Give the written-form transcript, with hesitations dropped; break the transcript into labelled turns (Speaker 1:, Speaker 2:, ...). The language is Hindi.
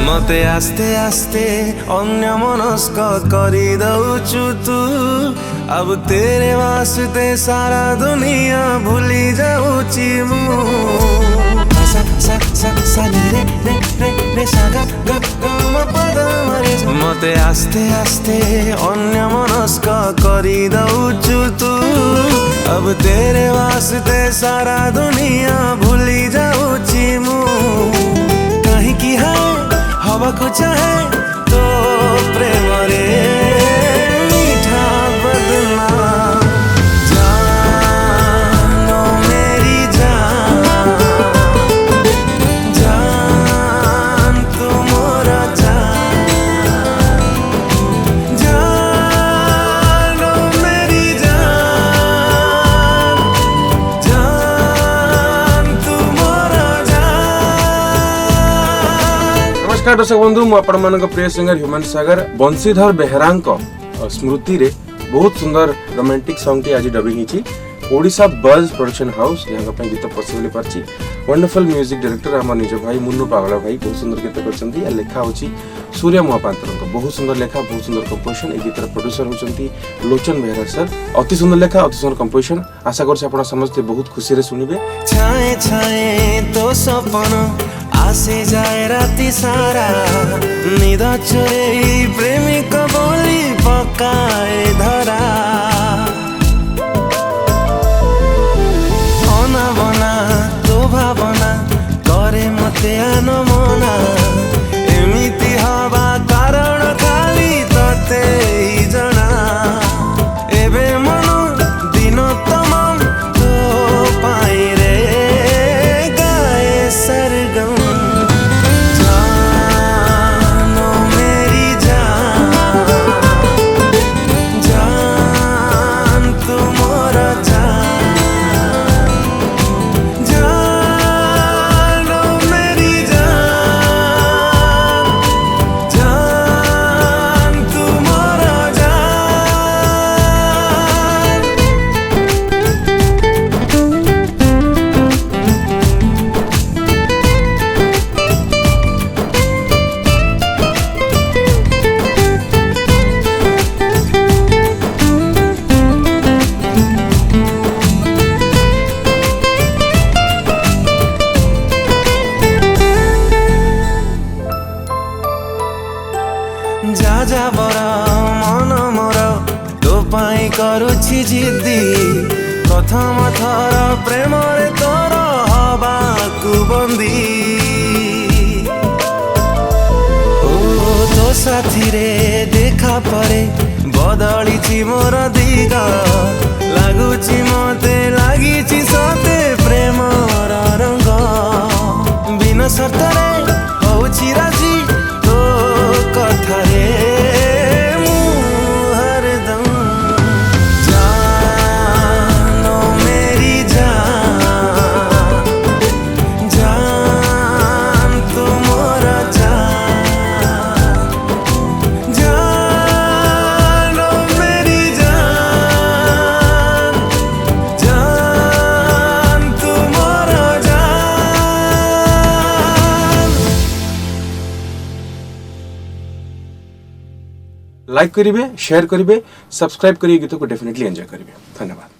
Speaker 1: मते आस्ते आस्ते अन्य मनस्क करी दउचु तू। अब तेरे वास्ते सारा दुनिया भूली जाऊची मु। मते आस्ते आस्ते अन्य मनस्क करी दउचु तू। अब तेरे वास्ते सारा दुनिया भूली जाऊची मु। कहीं की है हवा को चाहे तो प्रेम रे मीठा बदला। जानो मेरी जान, जान तू मोरा जान। जानो मेरी जान, जान तू मोरा जान।
Speaker 2: नमस्कार दर्शक बंधु, मु आपण मानक प्रिय सिंगर ह्यूमन सागर बंशीधर बेहरांक स्मृति रे बहुत सुंदर रोमांटिक सॉन्ग टी आज डबिंग हिची। ओडिशा बज प्रोडक्शन हाउस यहाँ पे गीत पॉसिबल पार्ची। वंडरफुल म्यूजिक डायरेक्टर आम निज भाई मुन्नू पागला भाई बहुत सुंदर गीत करछंती। आ लेखा होची सूर्य महापात्र बहुत सुंदर लेखा, बहुत सुंदर कंपोजिशन। ए गीतर प्रोड्यूसर होचंती लोचन बेहरा सर। अति सुंदर लेखा, अति सुंदर कंपोजिशन। आशा करछ आपण समस्त बहुत खुशी रे सुनिबे।
Speaker 1: छाए छाए तो सपन आसे जाए राति सारा, निद चोरे प्रेमिक बोली पकाए धरा। अना बना तो भावना करे मते आनमना। एमिति हवा कारण खाली तते ही जना। एबे मन दिन तमाम तो पाई रे गाए सरगम। जानो मेरी जान, जान तू मोरा जान। जानो मेरी जान, जान तू मोरा जान। जा जा बरा मन मोर तो पाई करुछि जिद्दी। प्रथम थर प्रेम रे तोर हबाकु बंदी। ओ तो साथी रे देखा परे बदलिछि मोर दिग। लागुछि मते लागिछि सते प्रेमर रंग। बिना शर्त रे होछि राजी तो कथा रे मु हरदम। जानो मेरी जान, जान तू मोरा जान। जानो मेरी जान, जान तू मोरा जान।
Speaker 2: लाइक करिवे, शेयर करिवे, सब्सक्राइब करिए, गीत को डेफिनेटली एंजॉय करिवे। धन्यवाद।